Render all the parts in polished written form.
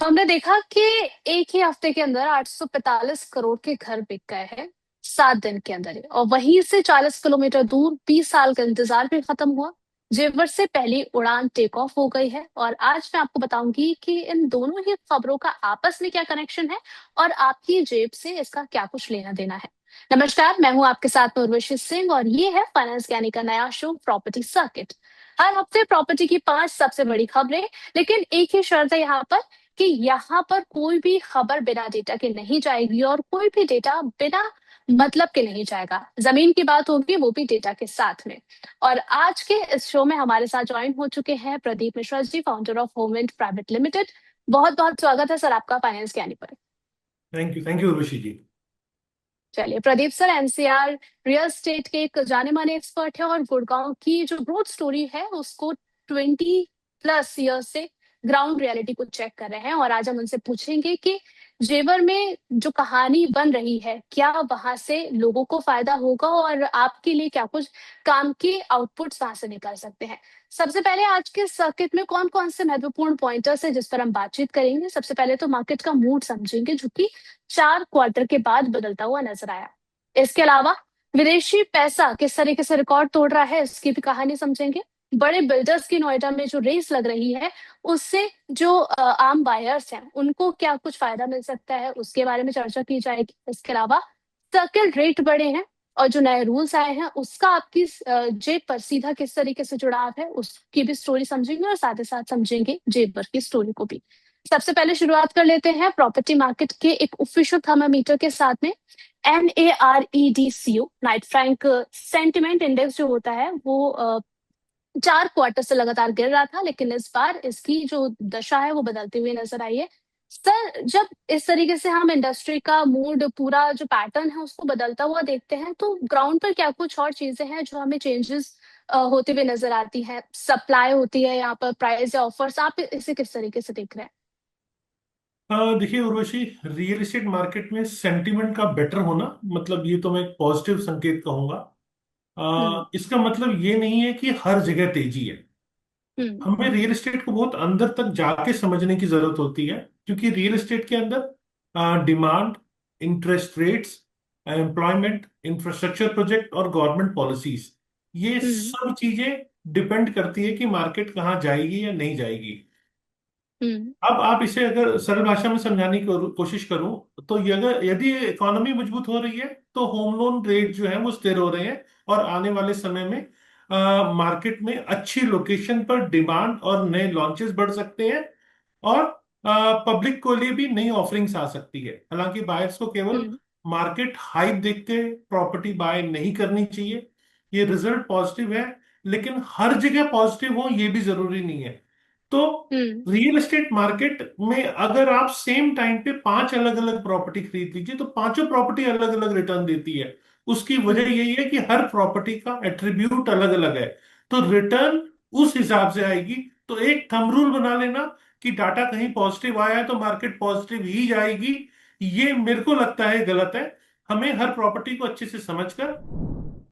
तो हमने देखा कि एक ही हफ्ते के अंदर 845 करोड़ के घर बिक गए हैं 7 दिन के अंदर ही। और वहीं से 40 किलोमीटर दूर 20 साल का इंतजार भी खत्म हुआ। जेवर से पहली उड़ान टेक ऑफ हो गई है। और आज मैं आपको बताऊंगी कि इन दोनों ही खबरों का आपस में क्या कनेक्शन है और आपकी जेब से इसका क्या कुछ लेना देना है। नमस्कार, मैं हूं आपके साथ में उर्वशी सिंह और ये है फाइनेंस ज्ञानी का नया शो प्रॉपर्टी सर्किट। हर हफ्ते प्रॉपर्टी की 5 सबसे बड़ी खबरें, लेकिन एक ही शर्त है यहाँ पर कि यहाँ पर कोई भी खबर बिना डेटा के नहीं जाएगी और कोई भी डेटा बिना मतलब के नहीं जाएगा। जमीन की बात होगी, वो भी डेटा के साथ में। और आज के इस शो में हमारे साथ ज्वाइन हो चुके हैं Pradeep Mishra ji, founder of होमविंड private limited. बहुत बहुत स्वागत है सर आपका फाइनेंस ज्ञानी पर। थैंक यू उर्वशी जी। चलिए, Pradeep sir NCR real estate के एक जाने माने एक्सपर्ट है और गुड़गांव की जो ग्रोथ स्टोरी है उसको 20+ ईयर से ग्राउंड रियलिटी को चेक कर रहे हैं। और आज हम उनसे पूछेंगे कि जेवर में जो कहानी बन रही है, क्या वहां से लोगों को फायदा होगा और आपके लिए क्या कुछ काम के आउटपुट्स वहां से निकल सकते हैं। सबसे पहले आज के सर्किट में कौन कौन से महत्वपूर्ण पॉइंटर्स है जिस पर हम बातचीत करेंगे। सबसे पहले तो मार्केट का मूड समझेंगे, जो कि 4 क्वार्टर के बाद बदलता हुआ नजर आया। इसके अलावा विदेशी पैसा किस तरीके से रिकॉर्ड तोड़ रहा है, इसकी भी कहानी समझेंगे। बड़े बिल्डर्स की नोएडा में जो रेस लग रही है, उससे जो आम बायर्स हैं उनको क्या कुछ फायदा मिल सकता है, उसके बारे में चर्चा की जाएगी। इसके अलावा सर्किल रेट बढ़े हैं और जो नए रूल्स आए हैं उसका आपकी जेब पर सीधा किस तरीके से जुड़ाव है, उसकी भी स्टोरी समझेंगे और साथ ही साथ समझेंगे जेब पर की स्टोरी को भी। सबसे पहले शुरुआत कर लेते हैं प्रॉपर्टी मार्केट के एक ऑफिशियल थर्मामीटर के साथ में। NAREDCO Knight Frank sentiment index जो होता है वो 4 क्वार्टर से लगातार गिर रहा था, लेकिन इस बार इसकी जो दशा है वो बदलती हुई नजर आई है। सर, जब इस तरीके से हम इंडस्ट्री का मूड, पूरा जो पैटर्न है उसको बदलता हुआ देखते हैं, तो ग्राउंड पर क्या कुछ और चीजें हैं जो हमें चेंजेस होते हुए नजर आती है? सप्लाई होती है यहाँ पर, प्राइस या ऑफर्स, आप इसे किस तरीके से देख रहे हैं? देखिए उर्वशी, रियल एस्टेट मार्केट में सेंटीमेंट का बेटर होना, मतलब ये तो मैं एक पॉजिटिव संकेत कहूंगा। हम्म। इसका मतलब ये नहीं है कि हर जगह तेजी है। हम्म। हमें रियल एस्टेट को बहुत अंदर तक जाके समझने की जरूरत होती है, क्योंकि रियल एस्टेट के अंदर demand, interest rates, employment, infrastructure project और गवर्नमेंट पॉलिसीज, ये हम्म। सब चीजें डिपेंड करती है कि मार्केट कहाँ जाएगी या नहीं जाएगी। हम्म। अब आप इसे अगर सरल भाषा में समझाने की कोशिश करूं तो अगर यदि इकोनॉमी मजबूत हो रही है तो होम लोन रेट जो है वो स्थिर हो रहे हैं, और आने वाले समय में मार्केट में अच्छी लोकेशन पर डिमांड और नए लॉन्चेस बढ़ सकते हैं, और पब्लिक को लिए भी नई ऑफरिंग्स आ सकती है। हालांकि बायर्स को केवल हम्म। मार्केट हाइप देख के प्रॉपर्टी बाय नहीं करनी चाहिए। ये रिजल्ट पॉजिटिव है, लेकिन हर जगह पॉजिटिव हो ये भी जरूरी नहीं है। तो हम्म। रियल एस्टेट मार्केट में अगर आप सेम टाइम पे 5 अलग अलग प्रॉपर्टी खरीद लीजिए तो पांचों प्रॉपर्टी अलग अलग रिटर्न देती है। उसकी वजह हम्म। यही है कि हर प्रॉपर्टी का एट्रीब्यूट अलग अलग है, तो रिटर्न उस हिसाब से आएगी। तो एक थंब रूल बना लेना कि डाटा कहीं पॉजिटिव आया है तो मार्केट पॉजिटिव ही जाएगी, ये मेरे को लगता है गलत है। हमें हर प्रॉपर्टी को अच्छे से समझकर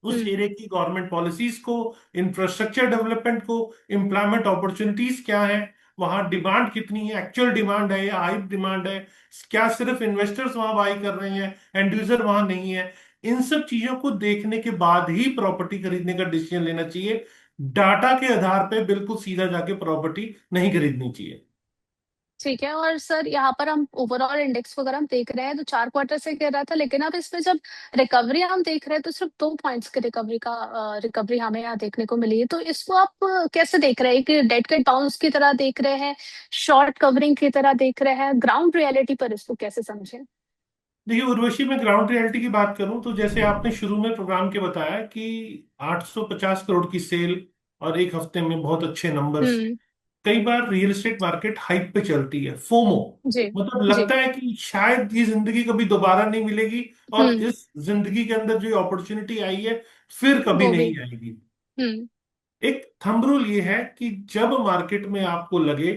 उस हम्म। एरिया की गवर्नमेंट पॉलिसीज को, इंफ्रास्ट्रक्चर डेवलपमेंट को, एम्प्लॉयमेंट अपॉर्चुनिटीज क्या है, वहां डिमांड कितनी है, एक्चुअल डिमांड है या हाइप डिमांड है, क्या सिर्फ इन्वेस्टर्स वहां बाई कर रहे हैं, एंड यूजर वहां नहीं है, इन सब चीजों को देखने के बाद ही प्रॉपर्टी खरीदने का डिसीजन लेना चाहिए। डाटा के आधार पे बिल्कुल सीधा जाके प्रॉपर्टी नहीं खरीदनी चाहिए। ठीक है। और सर, यहाँ पर हम ओवरऑल इंडेक्स वगैरह हम देख रहे हैं तो 4 क्वार्टर से गिर रहा था, लेकिन अब इसमें जब रिकवरी हम देख रहे हैं तो सिर्फ 2 पॉइंट्स की रिकवरी हमें यहाँ देखने को मिली है। तो इसको आप कैसे देख रहे हैं? कि डेड कैट बाउंस की तरह देख रहे हैं, शॉर्ट कवरिंग की तरह देख रहे हैं, ग्राउंड रियलिटी पर इसको कैसे समझें? देखिए उर्वशी, मैं ग्राउंड रियलिटी की बात करूं तो जैसे आपने शुरू में प्रोग्राम के बताया कि 850 करोड़ की सेल और एक हफ्ते में बहुत अच्छे नंबर्स। हम्म। कई बार रियल एस्टेट मार्केट हाइप पे चलती है, फोमो, जी। मतलब जी। लगता है कि शायद ये जिंदगी कभी दोबारा नहीं मिलेगी, और हम्म। इस जिंदगी के अंदर जो अपॉर्चुनिटी आई है फिर कभी वो भी। नहीं आएगी। हम्म। एक थंब रूल ये है कि जब मार्केट में आपको लगे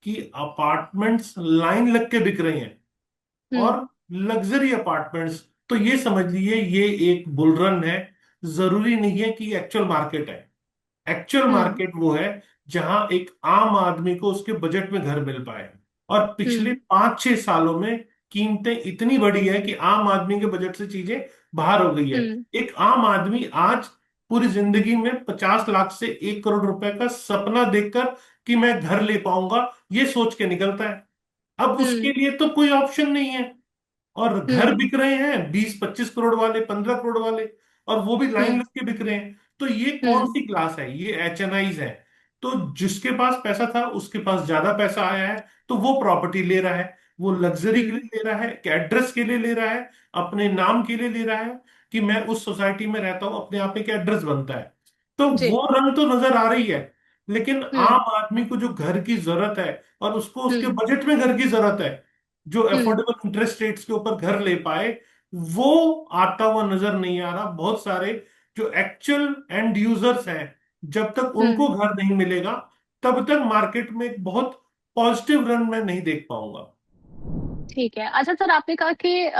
कि अपार्टमेंट्स लाइन लग के बिक रहे हैं, हम्म। और लग्जरी अपार्टमेंट्स, तो ये समझ लीजिए ये एक बुल रन है। जरूरी नहीं है कि एक्चुअल मार्केट है। एक्चुअल हम्म। मार्केट वो है जहां एक आम आदमी को उसके बजट में घर मिल पाए। और पिछले हम्म 5-6 सालों में कीमतें इतनी बढ़ी है कि आम आदमी के बजट से चीजें बाहर हो गई है। हम्म एक आम आदमी आज पूरी जिंदगी में 50 लाख से 1 करोड़ रुपए का सपना देखकर कि मैं घर ले पाऊंगा, ये सोच के निकलता है। अब उसके हम्म लिए तो कोई ऑप्शन नहीं है। और घर हम्म बिक रहे हैं 20-25 करोड़ वाले, 15 करोड़ वाले, और वो भी लाइन हम्म लग के बिक रहे हैं। तो ये कौन हम्म सी क्लास है? ये HNIs है। तो जिसके पास पैसा था उसके पास ज्यादा पैसा आया है, तो वो प्रॉपर्टी ले रहा है। वो लग्जरी के हम्म लिए ले रहा है, एड्रेस के लिए ले रहा है, अपने नाम के लिए ले रहा है कि मैं उस सोसाइटी में रहता हूं, अपने आप में एक एड्रेस बनता है। तो जी। वो रंग तो नजर आ रही है। लेकिन हम्म आम आदमी को जो घर की जरूरत है, और उसको उसके हम्म बजट में घर की जरूरत है, जो हम्म अफोर्डेबल इंटरेस्ट रेट्स के ऊपर घर ले पाए, वो आता हुआ नजर नहीं आ रहा। बहुत सारे जो एक्चुअल एंड यूजर्स हैं, जब तक उनको हम्म घर नहीं मिलेगा, तब तक मार्केट में एक बहुत पॉजिटिव रन मैं नहीं देख पाऊंगा। ठीक है। अच्छा सर, आपने कहा कि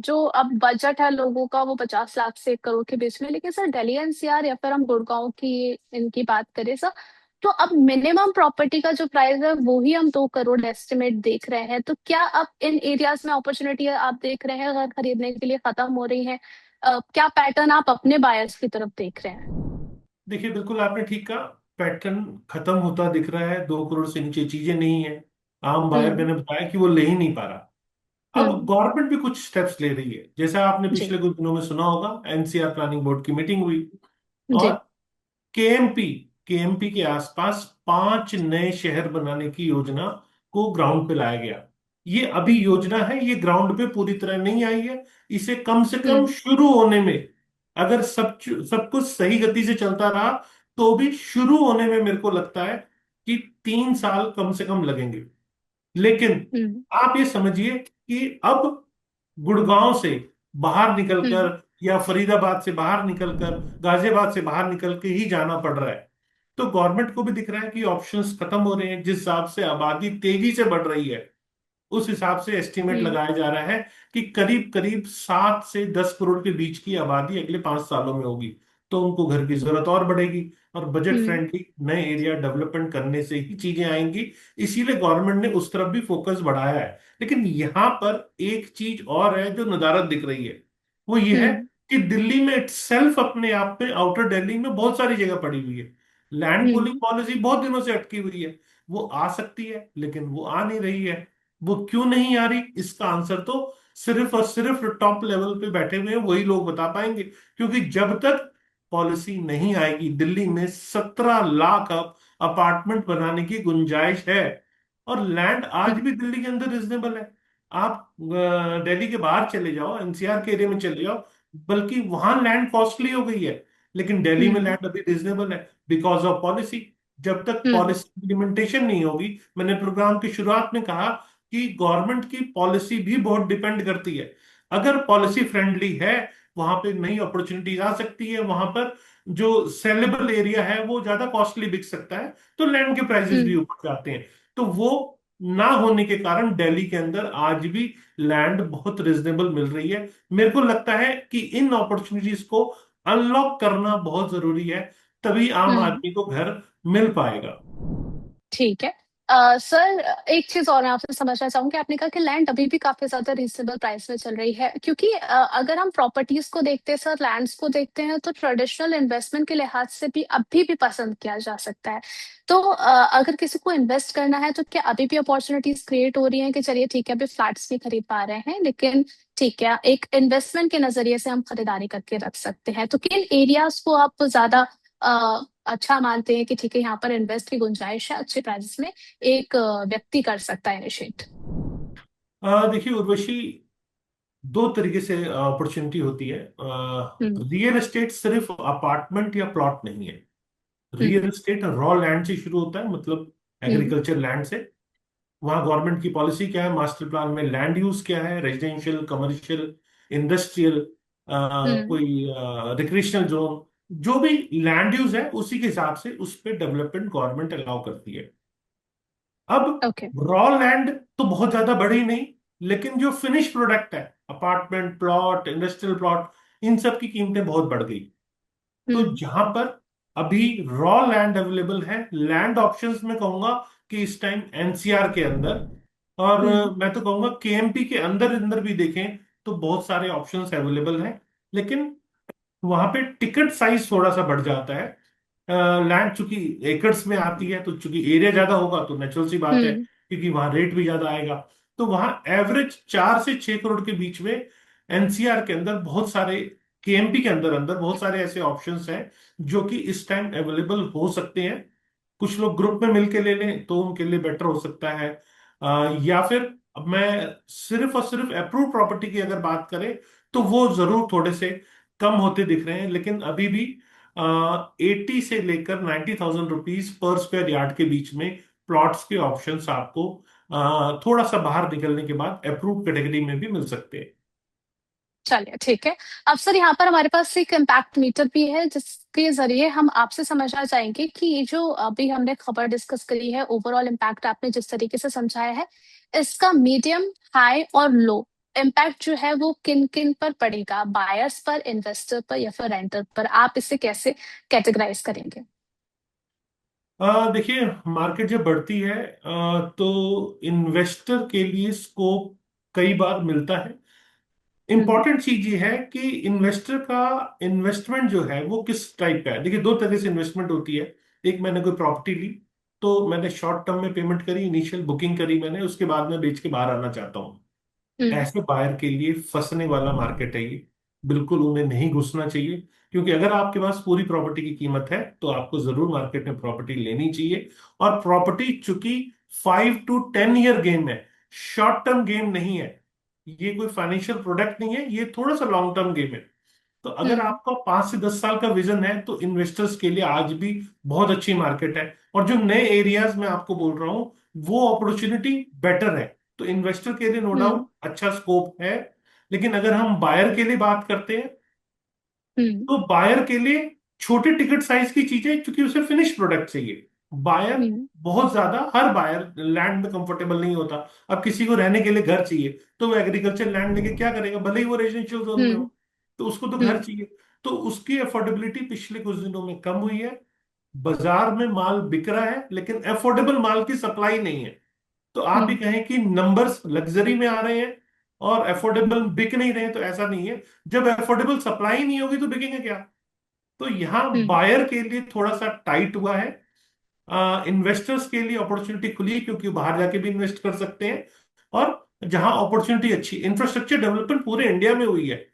जो अब बजट है लोगों का वो 50 लाख से 1 करोड़ के बीच में, लेकिन सर दिल्ली एनसीआर या फिर हम गुड़गांव की इनकी बात करें सर, तो अब मिनिमम प्रॉपर्टी का जो प्राइस है वो ही हम 2 करोड़ एस्टिमेट देख रहे हैं। तो क्या अब इन एरियाज में अपॉर्चुनिटी आप देख रहे हैं घर खरीदने के लिए खत्म हो रही है? क्या पैटर्न आप अपने बायर्स की तरफ देख रहे हैं? देखिए, बिल्कुल आपने ठीक कहा। पैटर्न खत्म होता दिख रहा है। 2 करोड़ से नीचे चीजें नहीं है। आम बायर, हम्म मैंने बताया कि वो ले ही नहीं पा रहा। अब हम्म गवर्नमेंट भी कुछ स्टेप्स ले रही है। जैसा आपने जी पिछले कुछ दिनों में सुना होगा, NCR प्लानिंग बोर्ड की मीटिंग हुई, और जी केएमपी केएमपी के आसपास 5 नए शहर बनाने की योजना को ग्राउंड पे लाया गया। ये अभी योजना है, ये ग्राउंड पे पूरी तरह नहीं आई है। इसे कम से कम हम्म शुरू होने में, अगर सब कुछ सही गति से चलता रहा, तो भी शुरू होने में मेरे को लगता है कि 3 साल कम से कम लगेंगे। लेकिन हम्म आप ये समझिए कि अब गुड़गांव से बाहर निकलकर, हम्म या फरीदाबाद से बाहर निकलकर, गाजियाबाद से बाहर निकल के ही जाना पड़ रहा है। तो गवर्नमेंट को भी दिख रहा है कि ऑप्शंस खत्म हो रहे हैं। जिस हिसाब से आबादी तेजी से बढ़ रही है, उस हिसाब से एस्टिमेट हम्म लगाया जा रहा है कि करीब करीब 7 से 10 करोड़ के बीच की आबादी अगले 5 सालों में होगी। तो उनको घर की जरूरत और बढ़ेगी, और बजट हम्म फ्रेंडली नए एरिया डेवलपमेंट करने से ही चीजें आएंगी। इसीलिए गवर्नमेंट ने उस तरफ भी फोकस बढ़ाया है। लेकिन यहाँ पर एक चीज और है जो नदारद दिख रही है। वो ये है हम्म कि दिल्ली में इटसेल्फ अपने आप में, आउटर दिल्ली में बहुत सारी जगह पड़ी हुई है। लैंड पूलिंग हम्म पॉलिसी बहुत दिनों से अटकी हुई है। वो आ सकती है, लेकिन वो आ नहीं रही है। वो क्यों नहीं आ रही, इसका आंसर तो सिर्फ और सिर्फ टॉप लेवल पे बैठे हुए हैं वही लोग बता पाएंगे। क्योंकि जब तक पॉलिसी नहीं आएगी, दिल्ली में 17 लाख अपार्टमेंट बनाने की गुंजाइश है। और लैंड आज हम्म भी दिल्ली के अंदर रिजनेबल है। आप दिल्ली के बाहर चले जाओ, NCR के एरिया में चले जाओ, बल्कि वहां लैंड कॉस्टली हो गई है। लेकिन दिल्ली में हम्म लैंड अभी रिजनेबल है, बिकॉज ऑफ पॉलिसी। जब तक हम्म पॉलिसी इम्प्लीमेंटेशन नहीं होगी, मैंने प्रोग्राम की शुरुआत में कहा कि गवर्नमेंट की पॉलिसी भी बहुत डिपेंड करती है। अगर पॉलिसी फ्रेंडली है, वहां पे नई अपॉर्चुनिटीज आ सकती है। वहां पर जो सेलेबल एरिया है वो ज्यादा कॉस्टली बिक सकता है, तो लैंड के प्राइसेस भी हम्म ऊपर जाते हैं। तो वो ना होने के कारण दिल्ली के अंदर आज भी लैंड बहुत रिजनेबल मिल रही है। मेरे को लगता है कि इन अपॉर्चुनिटीज को अनलॉक करना बहुत जरूरी है, तभी आम हम्म आदमी को घर मिल पाएगा। ठीक है। सर, एक चीज और मैं आपसे समझना चाहूंगी। आपने कहा कि लैंड अभी भी काफी ज्यादा रीजनेबल प्राइस में चल रही है, क्योंकि अगर हम प्रॉपर्टीज को देखते हैं सर, लैंड्स को देखते हैं, तो ट्रेडिशनल इन्वेस्टमेंट के लिहाज से भी अभी भी पसंद किया जा सकता है। तो अगर किसी को इन्वेस्ट करना है तो क्या अभी भी अपॉर्चुनिटीज क्रिएट हो रही हैं कि चलिए ठीक है अभी फ्लैट्स नहीं खरीद पा रहे हैं, लेकिन ठीक है एक इन्वेस्टमेंट के नजरिए से हम खरीदारी करके रख सकते हैं? तो किन एरियाज को आप ज्यादा अच्छा मानते हैं कि ठीक है यहाँ पर इन्वेस्ट की गुंजाइश है अच्छे प्राइस में, एक व्यक्ति कर सकता है इनिशिएट? देखिए उर्वशी, दो तरीके से अपॉर्चुनिटी होती है। हम्म रियल एस्टेट सिर्फ अपार्टमेंट या प्लॉट नहीं है। हम्म रियल एस्टेट रॉ लैंड से शुरू होता है, मतलब हम्म एग्रीकल्चर लैंड से। वहाँ गवर्नमेंट की पॉलिसी क्या है, मास्टर प्लान में लैंड यूज क्या है, रेजिडेंशियल, कमर्शियल, इंडस्ट्रियल, हम्म कोई रिक्रिएशनल जोन, जो भी लैंड यूज है उसी के हिसाब से उस पर डेवलपमेंट गवर्नमेंट अलाउ करती है। अब ओके। रॉ लैंड तो बहुत ज्यादा बढ़ी नहीं, लेकिन जो फिनिश प्रोडक्ट है, अपार्टमेंट प्लॉट, इंडस्ट्रियल प्लॉट, इन सब की कीमतें बहुत बढ़ गई। तो हम्म जहां पर अभी रॉ लैंड अवेलेबल है, लैंड ऑप्शंस में कहूंगा कि इस टाइम NCR के अंदर और हम्म। मैं तो कहूंगा केएमपी के अंदर अंदर भी देखें तो बहुत सारे ऑप्शंस अवेलेबल हैं, लेकिन वहां पे टिकट साइज थोड़ा सा बढ़ जाता है। लैंड चूंकि एकर्स में आती है, तो चूंकि एरिया ज्यादा होगा तो नेचुरल सी बात है, हम्म। क्योंकि वहां रेट भी ज्यादा आएगा। तो वहां एवरेज 4 से 6 करोड़ के बीच में एनसीआर के अंदर बहुत सारे, केएमपी के अंदर अंदर बहुत सारे ऐसे ऑप्शंस हैं जो कि इस टाइम अवेलेबल हो सकते हैं। कुछ लोग ग्रुप में मिलके ले लें तो उनके लिए बेटर हो सकता है। या फिर अब मैं सिर्फ और सिर्फ अप्रूव प्रॉपर्टी की अगर बात करें तो वो जरूर थोड़े से कम होते दिख रहे हैं, लेकिन अभी भी 80 से लेकर 90,000 रुपीज पर स्क्वायर यार्ड के बीच में प्लॉट्स के ऑप्शंस आपको थोड़ा सा बाहर निकलने के बाद अप्रूव कैटेगरी में भी मिल सकते हैं। चलिए ठीक है। अब सर यहाँ पर हमारे पास एक इम्पैक्ट मीटर भी है जिसके जरिए हम आपसे समझना चाहेंगे कि ये जो अभी हमने खबर डिस्कस करी है, ओवरऑल इम्पैक्ट आपने जिस तरीके से समझाया है, इसका मीडियम, हाई और लो इम्पैक्ट जो है वो किन किन पर पड़ेगा? बायर्स पर, इन्वेस्टर पर या फिर रेंटर पर? आप इसे कैसे कैटेगराइज करेंगे? देखिए, मार्केट जब बढ़ती है तो इन्वेस्टर के लिए स्कोप कई बार मिलता है। हम्म। इंपॉर्टेंट चीज ये है कि इन्वेस्टर का इन्वेस्टमेंट जो है वो किस टाइप का है। देखिए, दो तरह से इन्वेस्टमेंट होती है। एक, मैंने कोई प्रॉपर्टी ली, तो मैंने शॉर्ट टर्म में पेमेंट करी, इनिशियल बुकिंग करी मैंने, उसके बाद में बेच के बाहर आना चाहता हूँ। हम्म। ऐसे बायर के लिए फंसने वाला मार्केट है ये। बिल्कुल उन्हें नहीं घुसना चाहिए, क्योंकि अगर आपके पास पूरी प्रॉपर्टी की कीमत है तो आपको जरूर मार्केट में प्रॉपर्टी लेनी चाहिए। और प्रॉपर्टी चूंकि 5 to 10 ईयर गेम है, शॉर्ट टर्म गेम नहीं है। ये कोई फाइनेंशियल प्रोडक्ट नहीं है, ये थोड़ा सा लॉन्ग टर्म गेम है। तो अगर हम्म। आपका 5 से 10 साल का विजन है तो इन्वेस्टर्स के लिए आज भी बहुत अच्छी मार्केट है। और जो नए एरियाज में आपको बोल रहा हूँ वो अपॉर्चुनिटी बेटर है। तो इन्वेस्टर के लिए नो हम्म। डाउट अच्छा स्कोप है। लेकिन अगर हम बायर के लिए बात करते हैं हम्म। तो बायर के लिए छोटे टिकट साइज की चीजें, क्योंकि उसे फिनिश प्रोडक्ट चाहिए। बायर हम्म। बहुत ज्यादा, हर बायर लैंड में कंफर्टेबल नहीं होता। अब किसी को रहने के लिए घर चाहिए, तो वो एग्रीकल्चर लैंड लेके क्या करेगा, भले ही वो रेजिडेंशियल जोन में हम्म। हो, तो उसको तो घर हम्म। चाहिए। तो उसकी अफोर्डेबिलिटी पिछले कुछ दिनों में कम हुई है। बाजार में माल बिक रहा है, लेकिन अफोर्डेबल माल की सप्लाई नहीं है। तो आप ही हम्म। कहें कि नंबर्स लग्जरी में आ रहे हैं और अफोर्डेबल बिक नहीं रहे हैं, तो ऐसा नहीं है। जब अफोर्डेबल सप्लाई नहीं होगी तो बिकेंगे क्या? तो यहाँ हम्म। बायर के लिए थोड़ा सा टाइट हुआ है। इन्वेस्टर्स के लिए अपॉर्चुनिटी खुली है, क्योंकि बाहर जाके भी इन्वेस्ट कर सकते हैं। और जहां अपॉर्चुनिटी अच्छी, इंफ्रास्ट्रक्चर डेवलपमेंट पूरे इंडिया में हुई है।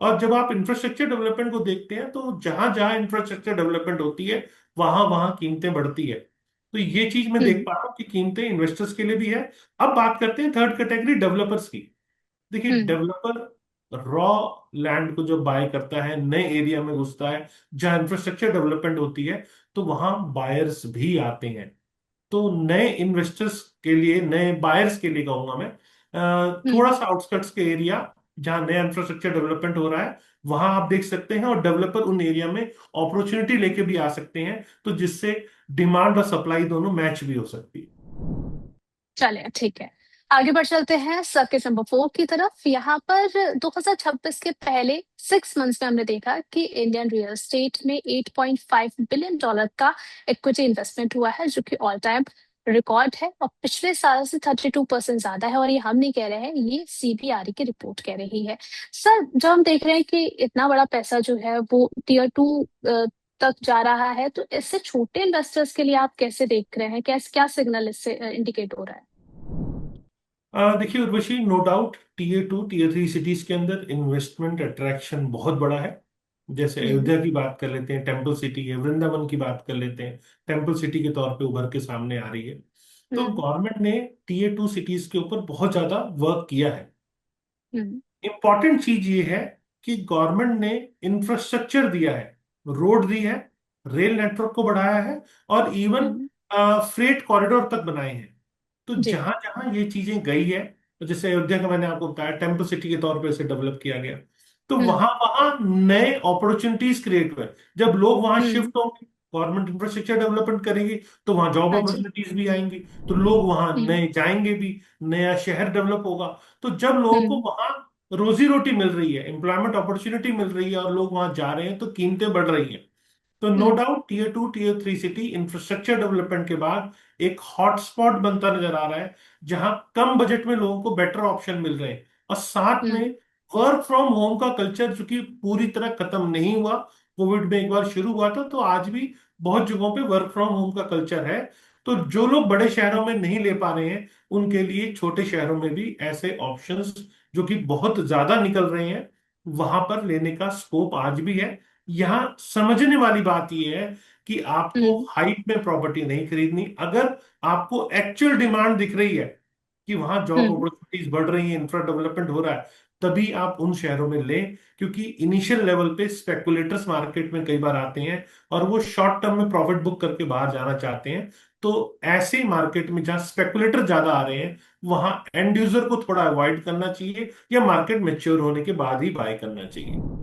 और जब आप इंफ्रास्ट्रक्चर डेवलपमेंट को देखते हैं तो जहां जहां इंफ्रास्ट्रक्चर डेवलपमेंट होती है वहां वहां कीमतें बढ़ती है। तो ये चीज मैं देख हम्म। पा रहा हूँ कि कीमतें इन्वेस्टर्स के लिए भी है। अब बात करते हैं थर्ड कैटेगरी, डेवलपर्स की। देखिए, हम्म। डेवलपर रॉ लैंड को जब बाय करता है, नए एरिया में घुसता है जहां इंफ्रास्ट्रक्चर डेवलपमेंट होती है, तो वहां बायर्स भी आते हैं। तो नए इन्वेस्टर्स के लिए, नए बायर्स के लिए कहूंगा मैं, थोड़ा हम्म। सा आउटस्कर्ट्स के एरिया जहां नया इंफ्रास्ट्रक्चर डेवलपमेंट हो रहा है वहां आप देख सकते हैं। और डेवलपर उन एरिया में अपॉर्चुनिटी लेके भी आ सकते हैं, तो जिससे डिमांड और सप्लाई दोनों मैच भी हो सकती है। चलिए ठीक है। आगे बढ़ चलते हैं सर्किट नंबर 4 की तरफ। यहाँ पर 2026 के पहले 6 मंथ्स में हमने देखा कि इंडियन रियल एस्टेट में $8.5 बिलियन का इक्विटी इन्वेस्टमेंट हुआ है, जो कि ऑल टाइम रिकॉर्ड है और पिछले साल से 32% ज्यादा है। और ये हम नहीं कह रहे हैं, ये सीबीआरई की रिपोर्ट कह रही है। सर, जब हम देख रहे हैं कि इतना बड़ा पैसा जो है वो टीयर 2 तक जा रहा है, तो इससे छोटे इन्वेस्टर्स के लिए आप कैसे देख रहे हैं? क्या सिग्नल इससे इंडिकेट हो रहा है? देखिए Urvashi, no doubt tier 2 tier 3 cities के अंदर इन्वेस्टमेंट अट्रैक्शन बहुत बड़ा है। जैसे हम्म। अयोध्या की बात कर लेते हैं, टेम्पल सिटी है। वृंदावन की बात कर लेते हैं, टेम्पल सिटी के तौर पे उभर के सामने आ रही है। तो हम्म। गवर्नमेंट ने टीयर 2 सिटीज के ऊपर बहुत ज्यादा वर्क किया है। हम्म। इंपॉर्टेंट चीज ये है कि गवर्नमेंट ने इंफ्रास्ट्रक्चर दिया है, रोड दी है, रेल नेटवर्क को बढ़ाया है, और इवन हम्म। फ्रेट कॉरिडोर तक बनाए हैं। तो जी। जहां जहां ये चीजें गई है, तो जैसे अयोध्या का मैंने आपको बताया, टेम्पल सिटी के तौर पे इसे डेवलप किया गया, तो हम्म। वहां वहां नए अपॉर्चुनिटीज क्रिएट हुए। जब लोग वहां हम्म। शिफ्ट होंगे, गवर्नमेंट इंफ्रास्ट्रक्चर डेवलपमेंट करेगी, तो वहां जॉब हाँ जी। अपॉर्चुनिटीज भी आएंगी। तो लोग वहां हम्म। नए जाएंगे भी, नया शहर डेवलप होगा। तो जब लोगों को हम्म। वहां रोजी रोटी मिल रही है, एम्प्लॉयमेंट अपॉर्चुनिटी मिल रही है, और लोग वहां जा रहे हैं, तो कीमतें बढ़ रही हैं। तो no hmm. Doubt tier 2 tier 3 city infrastructure development के बाद एक हॉटस्पॉट बनता नजर आ रहा है, जहां कम बजट में लोगों को बेटर ऑप्शन मिल रहे हैं। और साथ में हम्म। वर्क फ्रॉम होम का कल्चर चूंकि पूरी तरह खत्म नहीं हुआ, कोविड में एक बार शुरू हुआ था, तो आज भी बहुत जगहों पे वर्क फ्रॉम होम का कल्चर है। तो जो लोग बड़े शहरों में नहीं ले पा रहे हैं, उनके लिए छोटे शहरों में भी ऐसे ऑप्शंस जो कि बहुत ज्यादा निकल रहे हैं, वहां पर लेने का स्कोप आज भी है। यहाँ समझने वाली बात यह है कि आपको हम्म। हाइप में प्रॉपर्टी नहीं खरीदनी। अगर आपको एक्चुअल डिमांड दिख रही है कि वहां जॉब हम्म। अपॉर्चुनिटीज बढ़ रही है, इंफ्रा डेवलपमेंट हो रहा है, तभी आप उन शहरों में लें। क्योंकि इनिशियल लेवल पे स्पेकुलेटर्स मार्केट में कई बार आते हैं और वो शॉर्ट टर्म में प्रॉफिट बुक करके बाहर जाना चाहते हैं। तो ऐसे मार्केट में जहां स्पेकुलेटर ज्यादा आ रहे हैं, वहां एंड यूजर को थोड़ा अवॉइड करना चाहिए, या मार्केट मैच्योर होने के बाद ही बाय करना चाहिए।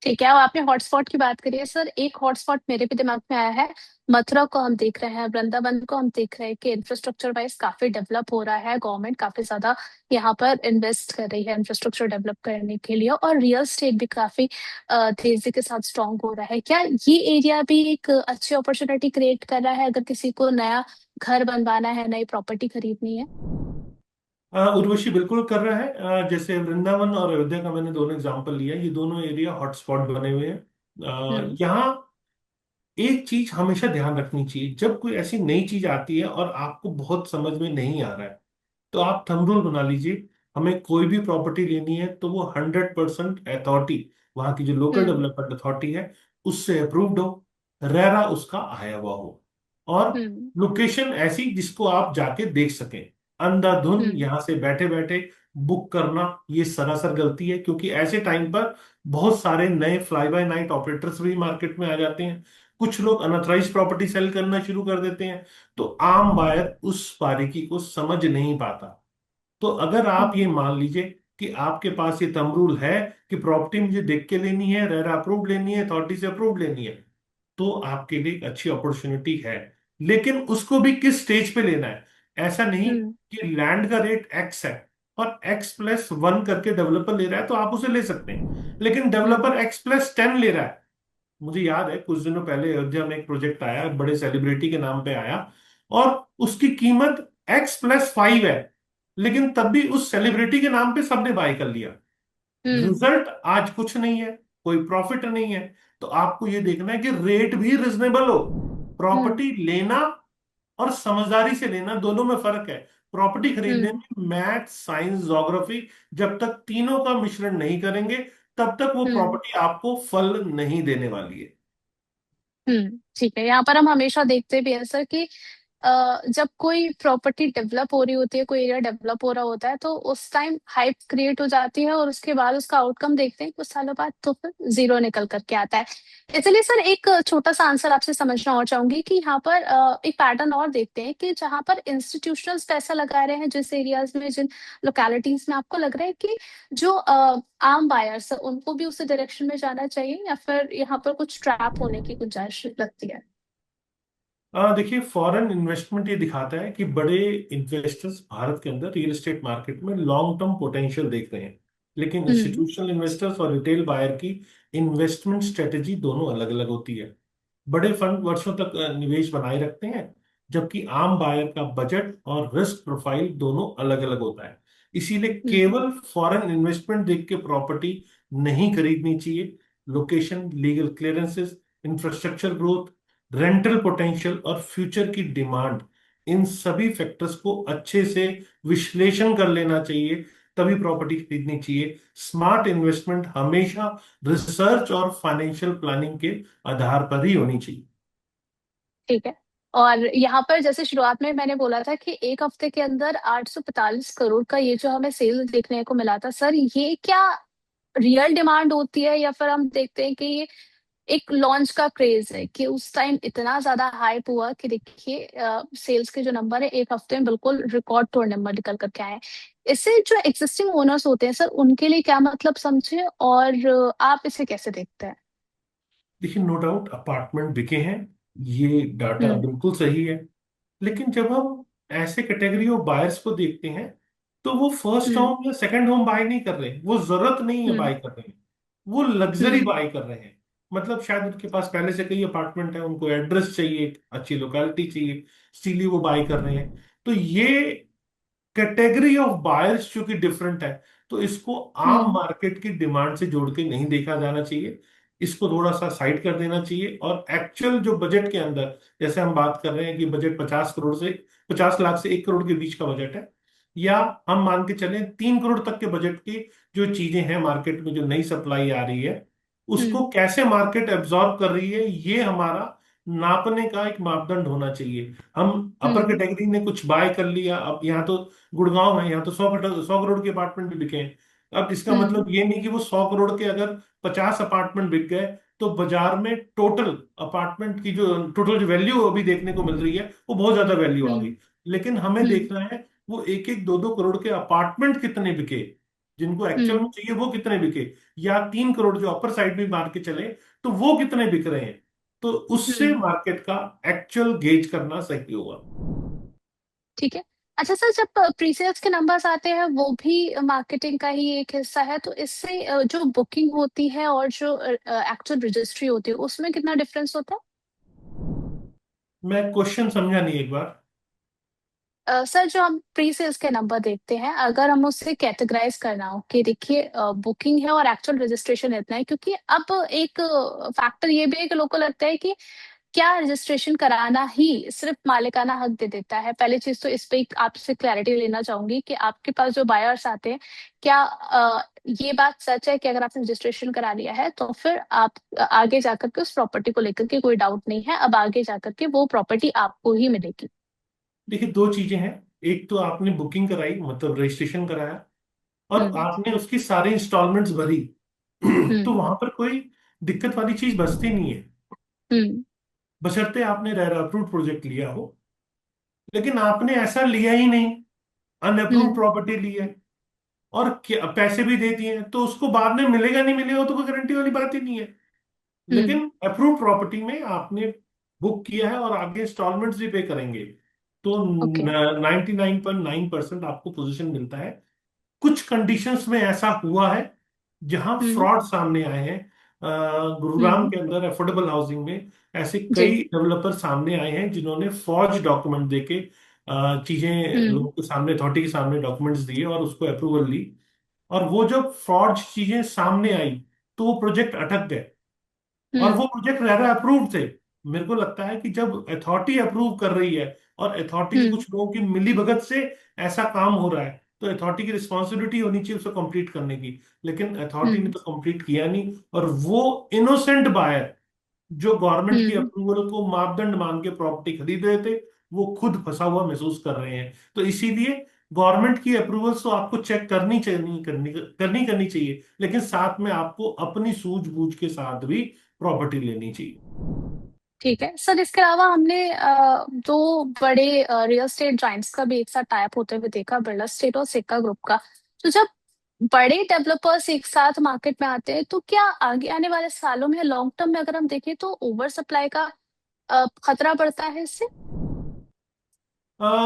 ठीक है, अब आपने हॉटस्पॉट की बात करी है सर, एक हॉटस्पॉट मेरे भी दिमाग में आया है। मथुरा को हम देख रहे हैं, वृंदावन को हम देख रहे हैं कि इंफ्रास्ट्रक्चर वाइज काफी डेवलप हो रहा है, गवर्नमेंट काफी ज्यादा यहाँ पर इन्वेस्ट कर रही है इंफ्रास्ट्रक्चर डेवलप करने के लिए, और रियल स्टेट भी काफी तेजी के साथ स्ट्रांग हो रहा है। क्या ये एरिया भी एक अच्छी अपॉर्चुनिटी क्रिएट कर रहा है अगर किसी को नया घर बनवाना है, नई प्रॉपर्टी खरीदनी है? उर्वशी बिल्कुल कर रहा है। जैसे वृंदावन और अयोध्या का मैंने दोनों एग्जांपल लिया, ये दोनों एरिया हॉटस्पॉट बने हुए हैं। हम्म। यहाँ एक चीज हमेशा ध्यान रखनी चाहिए, जब कोई ऐसी नई चीज आती है और आपको बहुत समझ में नहीं आ रहा है, तो आप थंब रूल बना लीजिए। हमें कोई भी प्रॉपर्टी लेनी है तो वो 100% अथॉरिटी, वहां की जो लोकल हम्म। डेवलपमेंट अथॉरिटी है, उससे अप्रूव्ड हो, रेरा उसका आया हुआ हो, और हम्म। लोकेशन ऐसी जिसको आप जाके देख सकें। अंधाधुंध हम्म। यहां से बैठे बैठे बुक करना ये सरासर गलती है, क्योंकि ऐसे टाइम पर बहुत सारे नए फ्लाई बाय नाइट ऑपरेटर्स भी मार्केट में आ जाते हैं। कुछ लोग अनऑथराइज्ड प्रॉपर्टी सेल करना शुरू कर देते हैं, तो आम बायर उस बारीकी को समझ नहीं पाता। तो अगर आप ये हम्म। मान लीजिए कि आपके पास ये थंब रूल है कि प्रॉपर्टी मुझे देख के लेनी है, रेरा अप्रूव लेनी है, अथॉरिटी से अप्रूव लेनी है, तो आपके लिए एक अच्छी अपॉर्चुनिटी है। लेकिन उसको भी किस स्टेज पे लेना है। ऐसा नहीं हम्म। कि लैंड का रेट एक्स है और x+1 करके डेवलपर ले रहा है तो आप उसे ले सकते हैं, लेकिन हम्म। डेवलपर x+10 ले रहा है। मुझे याद है कुछ दिनों पहले अयोध्या में एक प्रोजेक्ट आया, बड़े सेलिब्रिटी के नाम पे आया, और उसकी कीमत x+5 है, लेकिन तब भी उस सेलिब्रिटी के नाम पे सबने बाय कर लिया। हम्म। रिजल्ट आज कुछ नहीं है, कोई प्रॉफिट नहीं है। तो आपको ये देखना है कि रेट भी रिजनेबल हो। हम्म। प्रॉपर्टी लेना और समझदारी से लेना, दोनों में फर्क है। प्रॉपर्टी खरीदने हम्म। में मैथ, साइंस, ज्योग्राफी, जब तक तीनों का मिश्रण नहीं करेंगे, तब तक वो हम्म। प्रॉपर्टी आपको फल नहीं देने वाली है। ठीक है, यहाँ पर हम हमेशा देखते भी हैं सर कि जब कोई प्रॉपर्टी डेवलप हो रही होती है, कोई एरिया डेवलप हो रहा होता है, तो उस टाइम हाइप क्रिएट हो जाती है, और उसके बाद उसका आउटकम देखते हैं कुछ सालों बाद तो फिर जीरो निकल करके आता है। इसलिए सर एक छोटा सा आंसर आपसे समझना और चाहूंगी कि यहाँ पर एक पैटर्न और देखते हैं कि जहाँ पर इंस्टीट्यूशनल्स पैसा लगा रहे हैं, जिस एरियाज में, जिन लोकेलिटीज में आपको लग रहा है कि जो आम बायर्स है उनको भी उसी डायरेक्शन में जाना चाहिए, या फिर यहाँ पर कुछ ट्रैप होने की गुंजाइश लगती है? देखिए, फॉरेन इन्वेस्टमेंट ये दिखाता है कि बड़े इन्वेस्टर्स भारत के अंदर रियल एस्टेट मार्केट में लॉन्ग टर्म पोटेंशियल देख रहे हैं। लेकिन हम्म। इंस्टीट्यूशनल इन्वेस्टर्स और रिटेल बायर की इन्वेस्टमेंट स्ट्रेटेजी दोनों अलग अलग होती है। बड़े फंड वर्षों तक निवेश बनाए रखते हैं, जबकि आम बायर का बजट और रिस्क प्रोफाइल दोनों अलग अलग होता है। इसीलिए हम्म। केवल फॉरेन इन्वेस्टमेंट देख के प्रॉपर्टी नहीं खरीदनी चाहिए। Location, legal clearances, infrastructure growth, rental potential और फ्यूचर की डिमांड, इन सभी फैक्टर्स को अच्छे से विश्लेषण कर लेना चाहिए, तभी प्रॉपर्टी खरीदनी चाहिए। स्मार्ट इन्वेस्टमेंट हमेशा रिसर्च और फाइनेंशियल प्लानिंग के आधार पर ही होनी चाहिए। ठीक है, और यहाँ पर जैसे शुरुआत में मैंने बोला था कि एक हफ्ते के अंदर 845 करोड़ का ये जो हमें सेल देखने को मिला था सर, ये क्या रियल डिमांड होती है, या फिर हम देखते हैं कि ये एक लॉन्च का क्रेज है कि उस टाइम इतना ज्यादा हाइप हुआ कि देखिए सेल्स के जो नंबर है एक हफ्ते में बिल्कुल रिकॉर्ड तोड़ नंबर निकल करके आए हैं। इससे जो एग्जिस्टिंग ओनर्स होते हैं सर, उनके लिए क्या मतलब समझे, और आप इसे कैसे देखते हैं? देखिए, नो डाउट अपार्टमेंट बिके हैं, ये डाटा हम्म। बिल्कुल सही है। लेकिन जब हम ऐसे कैटेगरी ऑफ बायर्स को देखते हैं, तो वो फर्स्ट हम्म। होम या सेकंड होम बाय नहीं कर रहे हैं, वो जरूरत नहीं है हम्म। बाय कर रहे हैं, वो लग्जरी हम्म। बाय कर रहे हैं। मतलब शायद उनके पास पहले से कई अपार्टमेंट है, उनको एड्रेस चाहिए, अच्छी लोकेलिटी चाहिए, इसीलिए वो बाय कर रहे हैं। तो ये कैटेगरी ऑफ बायर्स चूंकि डिफरेंट है, तो इसको आम हम्म। मार्केट की डिमांड से जोड़ के नहीं देखा जाना चाहिए। इसको थोड़ा सा साइड कर देना चाहिए, और एक्चुअल जो बजट के अंदर, जैसे हम बात कर रहे हैं कि बजट 50 करोड़ से 50 लाख से 1 करोड़ के बीच का बजट है, या हम मान के चलें 3 करोड़ तक के बजट की जो चीजें हैं मार्केट में, जो नई सप्लाई आ रही है, हम्म। उसको कैसे मार्केट एब्जॉर्ब कर रही है, ये हमारा नापने का एक मापदंड होना चाहिए। हम अपर हम्म। कैटेगरी ने कुछ बाय कर लिया, अब यहाँ तो गुड़गांव है, यहाँ तो 100 करोड़ के अपार्टमेंट भी बिके हैं। अब इसका हम्म। मतलब ये नहीं कि वो 100 करोड़ के अगर 50 अपार्टमेंट बिक गए, तो बाजार में टोटल अपार्टमेंट की जो टोटल जो वैल्यू अभी देखने को मिल रही है, वो बहुत ज्यादा वैल्यू आ हम्म। गई। लेकिन हमें हम्म। देखना है वो एक एक दो दो करोड़ के अपार्टमेंट कितने बिके, जिनको एक्चुअल में हम्म। चाहिए वो कितने बिके, या 3 करोड़ जो अपर साइड में मार के चले, तो वो कितने बिक रहे हैं। तो उससे हम्म। मार्केट का एक्चुअल गेज करना सही होगा। ठीक है। अच्छा सर, जब प्री सेल्स के नंबर्स आते हैं वो भी मार्केटिंग का ही एक हिस्सा है, तो इससे जो बुकिंग होती है और जो एक्चुअल रजिस्ट्री होती है उसमें कितना डिफरेंस होता है? मैं क्वेश्चन समझा नहीं एक बार। सर, जो हम प्री सेल्स के नंबर देखते हैं, अगर हम उससे कैटेगराइज करना हो कि देखिए बुकिंग है और एक्चुअल रजिस्ट्रेशन इतना है, क्योंकि अब एक फैक्टर ये भी है कि लोगों को लगता है कि क्या रजिस्ट्रेशन कराना ही सिर्फ मालिकाना हक दे देता है। पहली चीज तो इस पे एक आपसे क्लैरिटी लेना चाहूंगी कि आपके पास जो बायर्स आते हैं, क्या ये बात सच है कि अगर आपने रजिस्ट्रेशन करा लिया है तो फिर आप आगे जाकर के उस प्रॉपर्टी को लेकर के कोई डाउट नहीं है, अब आगे जाकर के वो प्रॉपर्टी आपको ही मिलेगी? देखिए, दो चीजें हैं। एक तो आपने बुकिंग कराई, मतलब रजिस्ट्रेशन कराया, और हम्म। आपने उसकी सारी इंस्टॉलमेंट्स भरी, तो हम्म। वहां पर कोई दिक्कत वाली चीज बचती नहीं है, हम्म। बशर्ते आपने रेरा अप्रूव्ड प्रोजेक्ट लिया हो। लेकिन आपने ऐसा लिया ही नहीं, अनअप्रूव्ड हम्म। प्रॉपर्टी ली है, और पैसे भी दे दिए हैं, तो उसको बाद में मिलेगा नहीं मिलेगा तो कोई गारंटी वाली बात ही नहीं है। हम्म। लेकिन अप्रूव्ड प्रॉपर्टी में आपने बुक किया है और आगे इंस्टॉलमेंट्स भी पे करेंगे, तो ओके। 99.9% आपको पोजीशन मिलता है। कुछ कंडीशंस में ऐसा हुआ है जहां हम्म। फ्रॉड सामने आए हैं। गुरुग्राम हम्म। के अंदर अफोर्डेबल हाउसिंग में ऐसे जी। कई डेवलपर सामने आए हैं जिन्होंने फॉर्ज डॉक्यूमेंट देके चीजें हम्म। लोगों के सामने, अथॉरिटी के सामने डॉक्यूमेंट्स दिए और उसको अप्रूवल ली। और वो जब फॉर्ज चीजें सामने आई, तो वो प्रोजेक्ट अटक गए, और हम्म। वो प्रोजेक्ट रेरा अप्रूव्ड थे। मेरे को लगता है कि जब अथॉरिटी अप्रूव कर रही है और अथॉरिटी के हम्म। कुछ लोगों की मिलीभगत से ऐसा काम हो रहा है, तो अथॉरिटी की रिस्पॉन्सिबिलिटी होनी चाहिए उसको कंप्लीट करने की। लेकिन अथॉरिटी ने हम्म। तो कंप्लीट किया नहीं, और वो इनोसेंट बायर जो गवर्नमेंट की हम्म। अप्रूवल को मापदंड मान के प्रॉपर्टी खरीद रहे थे, वो खुद फंसा हुआ महसूस कर रहे हैं। तो इसीलिए गवर्नमेंट की अप्रूवल्स तो आपको चेक करनी चाहिए, करनी चाहिए, लेकिन साथ में आपको अपनी सूझबूझ के साथ भी प्रॉपर्टी लेनी चाहिए। ठीक है सर, इसके अलावा हमने दो बड़े रियल एस्टेट जाइंट्स का भी एक साथ टाइप होते हुए देखा, बिरला स्टेट और सिक्का ग्रुप का। तो जब बड़े डेवलपर्स एक साथ मार्केट में आते हैं, तो क्या आगे आने वाले सालों में, लॉन्ग टर्म में अगर हम देखें, तो ओवर सप्लाई का खतरा बढ़ता है इससे?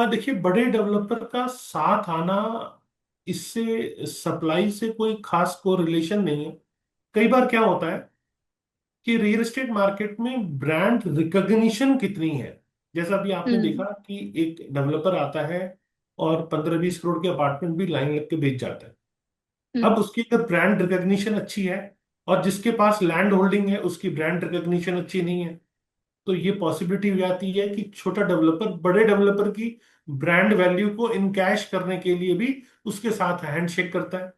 देखिए, बड़े डेवलपर का साथ आना, इससे सप्लाई से कोई खास को रिलेशन नहीं है। कई बार क्या होता है कि रियल एस्टेट मार्केट में ब्रांड रिकॉग्निशन कितनी है। जैसा अभी आपने हम्म। देखा कि एक डेवलपर आता है और 15-20 करोड़ के अपार्टमेंट भी लाइन लग के बेच जाता है। अब हम्म। उसकी अगर ब्रांड रिकॉग्निशन अच्छी है, और जिसके पास लैंड होल्डिंग है उसकी ब्रांड रिकॉग्निशन अच्छी नहीं है, तो ये पॉसिबिलिटी हो जाती है कि छोटा डेवलपर बड़े डेवलपर की ब्रांड वैल्यू को इनकैश करने के लिए भी उसके साथ हैंडशेक करता है।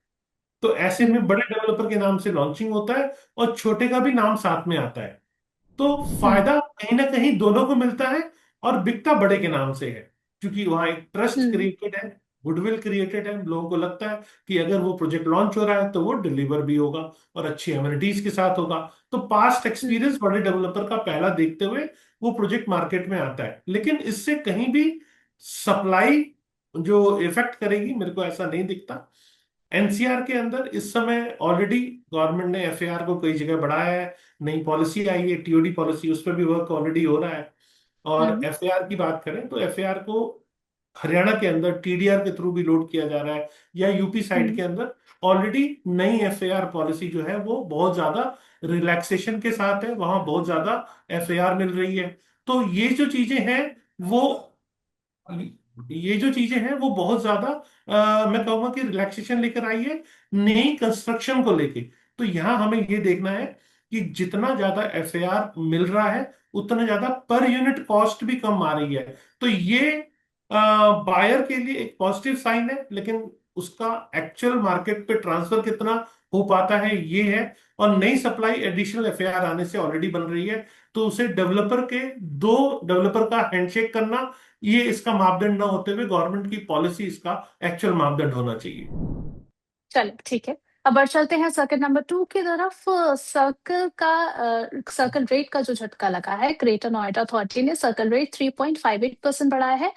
तो ऐसे में हम्म। बड़े डेवलपर के नाम से लॉन्चिंग होता है, और छोटे का भी नाम साथ में आता है। तो हम्म। फायदा कहीं ना कहीं दोनों को मिलता है, और बिकता बड़े के नाम से है, क्योंकि वहां एक ट्रस्ट हम्म। क्रिएटेड है, गुडविल क्रिएटेड है। लोगों को लगता है कि अगर वो प्रोजेक्ट लॉन्च हो रहा है तो वो डिलीवर भी होगा और अच्छी एमिनिटीज के साथ होगा। तो पास्ट हम्म। एक्सपीरियंस बड़े डेवलपर का पहला देखते हुए वो प्रोजेक्ट मार्केट में आता है। लेकिन इससे कहीं भी सप्लाई जो इफेक्ट करेगी, मेरे को ऐसा नहीं दिखता। एनसीआर के अंदर इस समय ऑलरेडी गवर्नमेंट ने एफएआर को कई जगह बढ़ाया है, नई पॉलिसी आई है टीओडी पॉलिसी, उस पर भी वर्क ऑलरेडी हो रहा है। और हम्म। एफएआर की बात करें तो एफएआर को हरियाणा के अंदर टीडीआर के थ्रू भी लोड किया जा रहा है, या यूपी साइड हम्म। के अंदर ऑलरेडी नई एफएआर पॉलिसी जो है वो बहुत ज्यादा रिलैक्सेशन के साथ है, वहां बहुत ज्यादा एफएआर मिल रही है। तो वो ये जो चीजें हैं वो बहुत ज्यादा मैं कहूंगा कि रिलैक्सेशन लेकर आई है नई कंस्ट्रक्शन को लेके। तो यहाँ हमें ये देखना है कि जितना ज्यादा एफएआर मिल रहा है उतना ज्यादा पर यूनिट कॉस्ट भी कम आ रही है। तो ये बायर के लिए एक पॉजिटिव साइन है, लेकिन उसका एक्चुअल मार्केट पे ट्रांसफर कितना हो पाता है ये है। और नई सप्लाई एडिशनल एफएआर आने से ऑलरेडी बन रही है, तो उसे दो डेवलपर का हैंडशेक करना, ये इसका मापदंड ना होते हुए गवर्नमेंट की पॉलिसी इसका एक्चुअल मापदंड होना चाहिए। चलो ठीक है। अब बढ़ चलते हैं सर्किट नंबर 2 की तरफ। सर्कल रेट का जो झटका लगा है, ग्रेटर नोएडा अथॉरिटी ने सर्कल रेट 3.58% बढ़ाया है।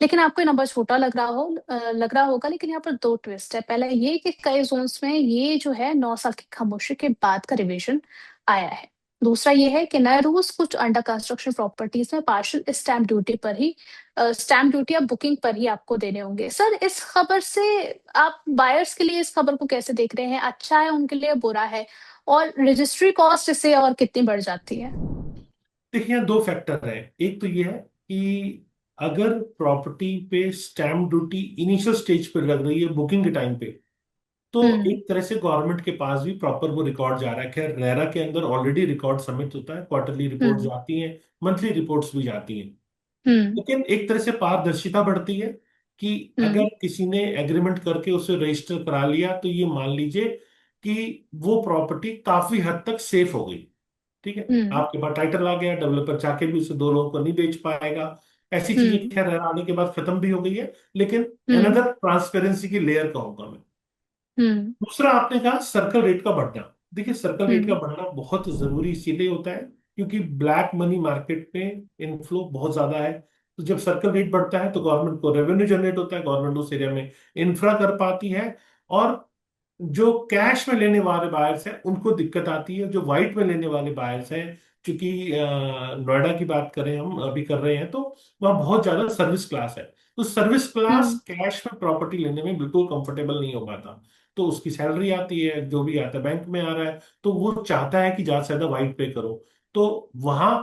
लेकिन आपको ये नंबर छोटा लग रहा होगा, लेकिन यहाँ पर दो ट्विस्ट है। पहला ये कि कई जोन्स में ये जो है 9 साल की खामोशी के बाद का रिवीजन आया है। दूसरा ये है कि नए रूल्स कुछ अंडर कंस्ट्रक्शन प्रॉपर्टीज में पार्शियल स्टैम्प ड्यूटी या बुकिंग पर ही आपको देने होंगे। सर, इस खबर से आप बायर्स के लिए इस खबर को कैसे देख रहे हैं? अच्छा है उनके लिए, बुरा है? और रजिस्ट्री कॉस्ट इससे और कितनी बढ़ जाती है? देखिए, यहाँ दो फैक्टर है। एक तो ये है कि अगर प्रॉपर्टी पे स्टैम्प ड्यूटी इनिशियल स्टेज पे लग रही है बुकिंग के टाइम पे, तो हम्म। एक तरह से गवर्नमेंट के पास भी प्रॉपर वो रिकॉर्ड जा रहा है। खैर, रेरा के अंदर ऑलरेडी रिकॉर्ड सबमिट होता है, क्वार्टरली रिपोर्ट हम्म। जाती हैं, मंथली रिपोर्ट्स भी जाती हैं। हम्म। लेकिन एक तरह से पारदर्शिता बढ़ती है कि हम्म। अगर किसी ने एग्रीमेंट करके उसे रजिस्टर करा लिया, तो ये मान लीजिए कि वो प्रॉपर्टी काफी हद तक सेफ हो गई। ठीक है, हम्म। आपके पास टाइटल आ गया, डेवलपर चाहे भी उसे दो लोगों को नहीं बेच पाएगा। ऐसी चीजें हम्म। खैर आने के बाद खत्म भी हो गई है, लेकिन हम्म। अनदर ट्रांसपेरेंसी की लेयर कहूंगा मैं। हम्म। दूसरा, आपने कहा सर्कल रेट का बढ़ना। देखिए, सर्कल रेट का हम्म। बढ़ना बहुत जरूरी इसीलिए होता है क्योंकि ब्लैक मनी मार्केट में इनफ्लो बहुत ज्यादा है। तो जब सर्कल रेट बढ़ता है तो गवर्नमेंट को रेवेन्यू जनरेट होता है, गवर्नमेंट उस एरिया में इंफ्रा कर पाती है। और जो कैश में लेने वाले बायर्स हैं उनको दिक्कत आती है, जो वाइट में लेने वाले बायर्स हैं, क्योंकि नोएडा की बात करें, हम अभी कर रहे हैं, तो वहाँ बहुत ज्यादा सर्विस क्लास है। तो सर्विस क्लास हम्म। कैश में प्रॉपर्टी लेने में बिल्कुल कंफर्टेबल नहीं हो पाता। तो उसकी सैलरी आती है, जो भी आता है बैंक में आ रहा है, तो वो चाहता है कि ज्यादा से ज्यादा वाइट पे करो। तो वहां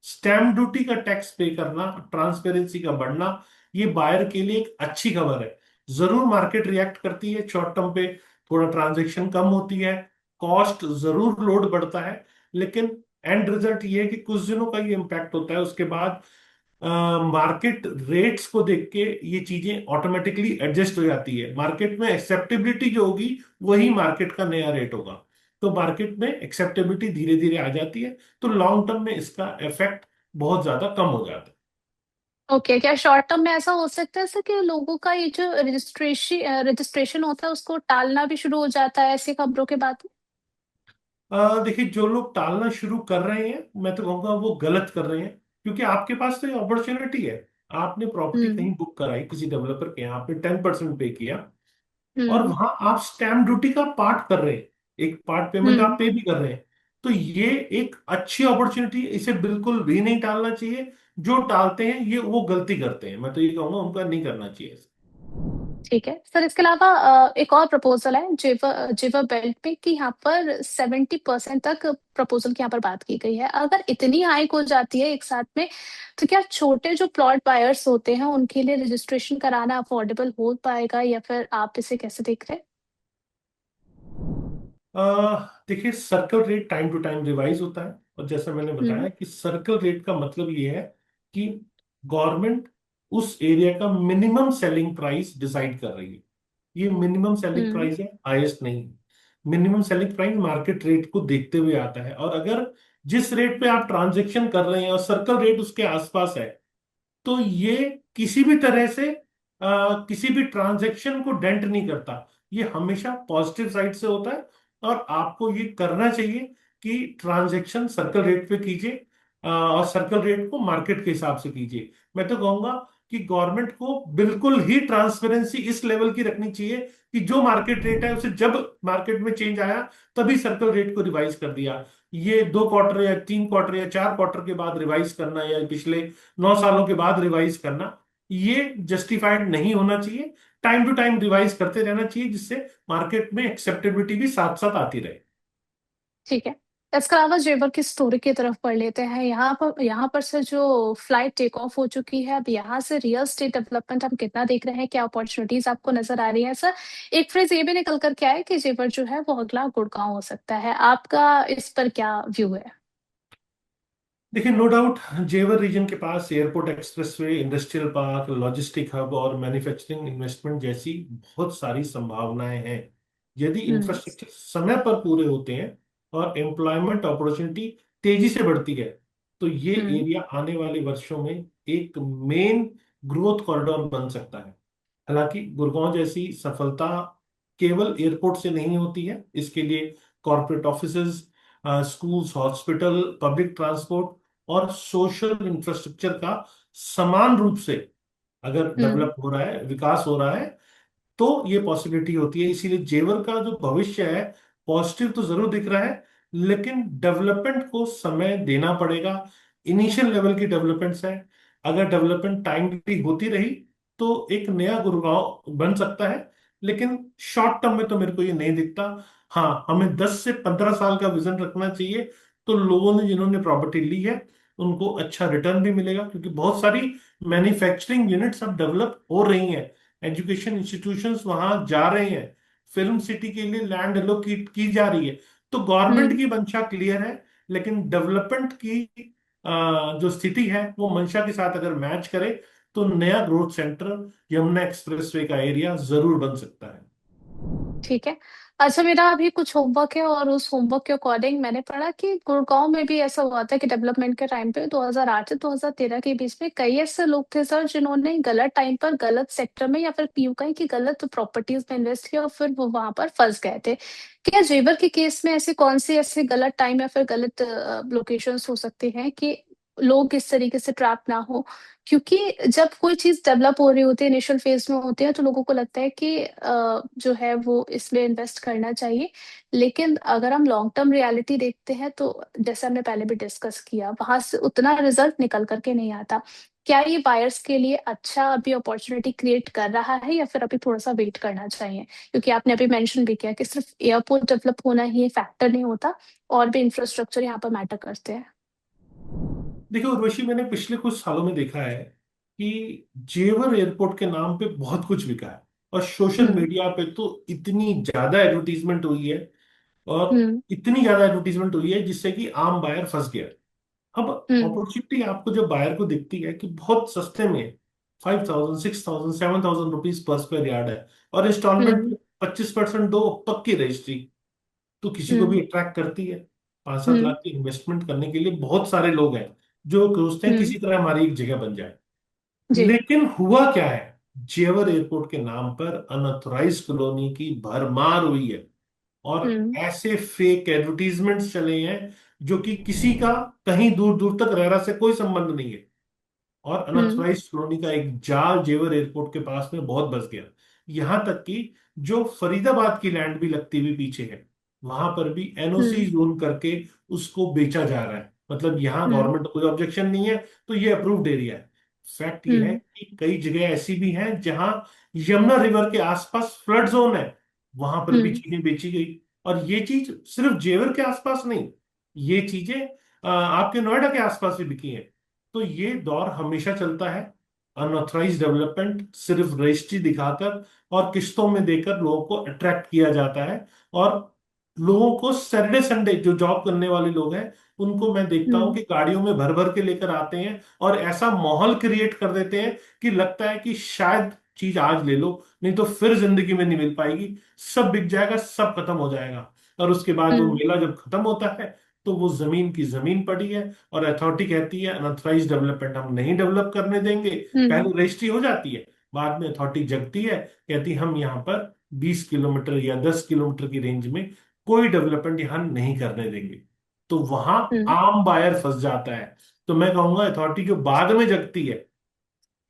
स्टैम्प ड्यूटी का टैक्स पे करना, ट्रांसपेरेंसी का बढ़ना, ये बायर के लिए एक अच्छी खबर है। जरूर मार्केट रिएक्ट करती है शॉर्ट टर्म पे, थोड़ा ट्रांजैक्शन कम होती है, कॉस्ट जरूर लोड बढ़ता है, लेकिन एंड रिजल्ट ये है कि कुछ दिनों का ये इम्पैक्ट होता है। उसके बाद मार्केट रेट्स को देख के ये चीजें ऑटोमेटिकली एडजस्ट हो जाती है। मार्केट में एक्सेप्टेबिलिटी जो होगी वही मार्केट का नया रेट होगा। तो मार्केट में एक्सेप्टेबिलिटी धीरे धीरे आ जाती है, तो लॉन्ग टर्म में इसका इफेक्ट बहुत ज्यादा कम हो जाता है। ओके, क्या शॉर्ट टर्म में ऐसा हो सकता है सर कि लोगों का ये जो रजिस्ट्रेशन होता है उसको टालना भी शुरू हो जाता है ऐसी खबरों के बाद? देखिए, जो लोग टालना शुरू कर रहे हैं, मैं तो कहूँगा वो गलत कर रहे हैं, क्योंकि आपके पास तो ये अपॉर्चुनिटी है। आपने प्रॉपर्टी हम्म। कहीं बुक कराई किसी डेवलपर के यहाँ, आपने 10% पे किया, और हम्म। वहां आप स्टैम्प ड्यूटी का पार्ट कर रहे हैं, एक पार्ट पेमेंट आप हम्म। पे भी कर रहे हैं। तो ये एक अच्छी अपॉर्चुनिटी है, इसे बिल्कुल भी नहीं टालना चाहिए। जो टालते हैं ये वो गलती करते हैं, मैं तो ये कहूंगा उनका नहीं करना चाहिए। ठीक है सर, इसके अलावा एक और प्रपोजल है जेवर जेवर बेल्ट पे कि यहाँ पर 70% तक प्रपोजल की यहाँ पर बात की गई है। अगर इतनी हाइक हो जाती है एक साथ में, तो क्या छोटे जो प्लॉट बायर्स होते हैं उनके लिए रजिस्ट्रेशन कराना अफोर्डेबल हो पाएगा, या फिर आप इसे कैसे देख रहे हैं? देखिए, circle rate time to time revise होता है, और जैसा मैंने हम्म। बताया कि सर्कल रेट का मतलब ये है कि गवर्नमेंट उस एरिया का मिनिमम सेलिंग प्राइस डिसाइड कर रही है। ये मिनिमम सेलिंग हम्म। प्राइस है, हाईएस्ट नहीं। Minimum selling price market rate को देखते हुए आता है, और अगर जिस रेट पे आप ट्रांजेक्शन कर रहे हैं और सर्कल रेट उसके आसपास है, तो ये किसी भी तरह से किसी भी ट्रांजैक्शन को डेंट नहीं करता। ये हमेशा पॉजिटिव साइड से होता है, और आपको ये करना चाहिए कि ट्रांजैक्शन सर्कल रेट पे कीजिए, और सर्कल रेट को मार्केट के हिसाब से कीजिए। मैं तो कहूंगा कि गवर्नमेंट को बिल्कुल ही ट्रांसपेरेंसी इस लेवल की रखनी चाहिए कि जो मार्केट रेट है उसे जब मार्केट में चेंज आया तभी सर्कल रेट को रिवाइज कर दिया। ये 2 क्वार्टर या 3 क्वार्टर या 4 क्वार्टर के बाद रिवाइज करना, या पिछले 9 सालों के बाद रिवाइज करना, ये जस्टिफाइड नहीं होना चाहिए। टाइम टू टाइम रिवाइज करते रहना चाहिए, जिससे मार्केट में एक्सेप्टेबिलिटी भी साथ साथ आती रहे। ठीक है। इसके अलावा जेवर की स्टोरी की तरफ पढ़ लेते हैं। यहाँ पर से जो फ्लाइट टेक ऑफ हो चुकी है, अब यहाँ से रियल स्टेट डेवलपमेंट हम कितना देख रहे हैं, क्या अपॉर्चुनिटीज आपको नजर आ रही है सर? एक फ्रेज ये भी निकल कर क्या है कि जेवर जो है वो अगला गुड़गांव हो सकता है। आपका इस पर क्या व्यू है? देखिए, नो डाउट जेवर रीजन के पास airport, expressway, industrial park, logistic hub और मैन्युफैक्चरिंग इन्वेस्टमेंट जैसी बहुत सारी संभावनाएं हैं। यदि हम्म। इंफ्रास्ट्रक्चर समय पर पूरे होते हैं और एम्प्लॉयमेंट अपॉर्चुनिटी तेजी से बढ़ती है, तो ये हम्म। एरिया आने वाले वर्षों में एक मेन ग्रोथ कॉरिडोर बन सकता है। हालांकि गुड़गांव जैसी सफलता केवल एयरपोर्ट से नहीं होती है। इसके लिए corporate offices, schools, hospital, public transport और सोशल इंफ्रास्ट्रक्चर का समान रूप से अगर हम्म। डेवलप हो रहा है, विकास हो रहा है, तो ये पॉसिबिलिटी होती है। इसीलिए जेवर का जो भविष्य है पॉजिटिव तो जरूर दिख रहा है, लेकिन डेवलपमेंट को समय देना पड़ेगा। इनिशियल लेवल की डेवलपमेंट्स है। अगर डेवलपमेंट टाइमली होती रही तो एक नया गुड़गांव बन सकता है, लेकिन शॉर्ट टर्म में तो मेरे को ये नहीं दिखता। हाँ, हमें 10 से 15 साल का विजन रखना चाहिए, तो लोगों ने जिन्होंने प्रॉपर्टी ली है उनको अच्छा रिटर्न भी मिलेगा, क्योंकि बहुत सारी मैन्युफैक्चरिंग यूनिट्स अब डेवलप हो रही हैं, एजुकेशन इंस्टीट्यूशंस वहां जा रहे हैं, फिल्म सिटी के लिए लैंड एलोकेट की जा रही है। तो गवर्नमेंट हम्म। की मंशा क्लियर है, लेकिन डेवलपमेंट की जो स्थिति है वो मंशा के साथ अगर मैच करे, तो नया ग्रोथ सेंटर यमुना एक्सप्रेसवे का एरिया जरूर बन सकता है। ठीक है। अच्छा, मेरा अभी कुछ होमवर्क है और उस होमवर्क के अकॉर्डिंग मैंने पढ़ा कि गुड़गांव में भी ऐसा हुआ था कि डेवलपमेंट के टाइम पे 2008 से 2013 के बीच में कई ऐसे लोग थे सर जिन्होंने गलत टाइम पर गलत सेक्टर में या फिर पीयू कहीं की गलत प्रॉपर्टीज में इन्वेस्ट किया और फिर वो वहां पर फंस गए थे। क्या जेवर के केस में ऐसे कौन से ऐसे गलत टाइम या फिर गलत लोकेशंस हो सकते हैं कि लोग इस तरीके से ट्रैप ना हो? क्योंकि जब कोई चीज डेवलप हो रही होती है, इनिशियल फेज में होती है, तो लोगों को लगता है कि जो है वो इसमें इन्वेस्ट करना चाहिए। लेकिन अगर हम लॉन्ग टर्म रियलिटी देखते हैं तो जैसे हमने पहले भी डिस्कस किया, वहां से उतना रिजल्ट निकल करके नहीं आता। क्या ये बायर्स के लिए अच्छा अभी अपॉर्चुनिटी क्रिएट कर रहा है या फिर अभी थोड़ा सा वेट करना चाहिए? क्योंकि आपने अभी मेंशन भी किया कि सिर्फ एयरपोर्ट डेवलप होना ही फैक्टर नहीं होता, और भी इंफ्रास्ट्रक्चर यहाँ पर मैटर करते हैं। देखिए उर्वशी, मैंने पिछले कुछ सालों में देखा है कि जेवर एयरपोर्ट के नाम पे बहुत कुछ बिका है, और सोशल हम्म। मीडिया पे तो इतनी ज्यादा एडवर्टीजमेंट हुई है, और हम्म। इतनी ज्यादा एडवर्टीजमेंट हुई है जिससे कि आम बायर फंस गया। अब हम्म। अपॉर्चुनिटी आपको जब बायर को दिखती है कि बहुत सस्ते में 5,000, 6,000, 7,000 रुपीज पर स्क्वायर यार्ड है, और इंस्टॉलमेंट हम्म। 25% दो, पक्की रजिस्ट्री, तो किसी को हम्म। भी अट्रैक्ट करती है। 5-7 लाख हम्म। की इन्वेस्टमेंट करने के लिए बहुत सारे लोग हैं जो सोचते हैं हम्म। किसी तरह हमारी एक जगह बन जाए। जी। लेकिन हुआ क्या है, जेवर एयरपोर्ट के नाम पर अनऑथराइज कॉलोनी की भरमार हुई है, और हम्म। ऐसे फेक एडवर्टीजमेंट्स चले हैं जो कि किसी का कहीं दूर दूर तक रेरा से कोई संबंध नहीं है। और हम्म। अनऑथराइज कॉलोनी का एक जाल जेवर एयरपोर्ट के पास में बहुत बस गया। यहां तक कि जो फरीदाबाद की लैंड भी लगती हुई पीछे है, वहां पर भी एनओसी हम्म। जोन करके उसको बेचा जा रहा है। मतलब यहां हम्म। गवर्नमेंट कोई ऑब्जेक्शन नहीं है, तो ये अप्रूव्ड एरिया है। फैक्ट ये है हम्म। कि कई जगह ऐसी भी हैं जहां यमुना रिवर के आसपास फ्लड जोन है, वहां पर भी हम्म। चीजें बेची गई। और ये चीज सिर्फ जेवर के आसपास नहीं, ये चीजें आपके नोएडा के आसपास भी बिकी हैं। तो ये दौर हमेशा चलता है। अनऑथराइज डेवलपमेंट सिर्फ रजिस्ट्री दिखाकर और किस्तों में देकर लोगों को अट्रैक्ट किया जाता है। और लोगों को सैटरडे संडे जो जॉब करने वाले लोग हैं, उनको मैं देखता हूं हम्म। कि गाड़ियों में भर भर के लेकर आते हैं, और ऐसा माहौल क्रिएट कर देते हैं कि लगता है कि शायद चीज आज ले लो, नहीं तो फिर जिंदगी में नहीं मिल पाएगी, सब बिक जाएगा, सब खत्म हो जाएगा। और उसके बाद वो हम्म। मेला जब खत्म होता है, तो वो जमीन की जमीन पड़ी है, और अथॉरिटी कहती है अनऑथराइज डेवलपमेंट हम नहीं डेवलप करने देंगे। हम्म। पहले रजिस्ट्री हो जाती है, बाद में अथॉरिटी जगती है, कहती है हम यहाँ पर 20 किलोमीटर या 10 किलोमीटर की रेंज में कोई डेवलपमेंट यहाँ नहीं करने देंगे। तो वहां हम्म। आम बायर फंस जाता है। तो मैं कहूंगा अथॉरिटी जो बाद में जगती है,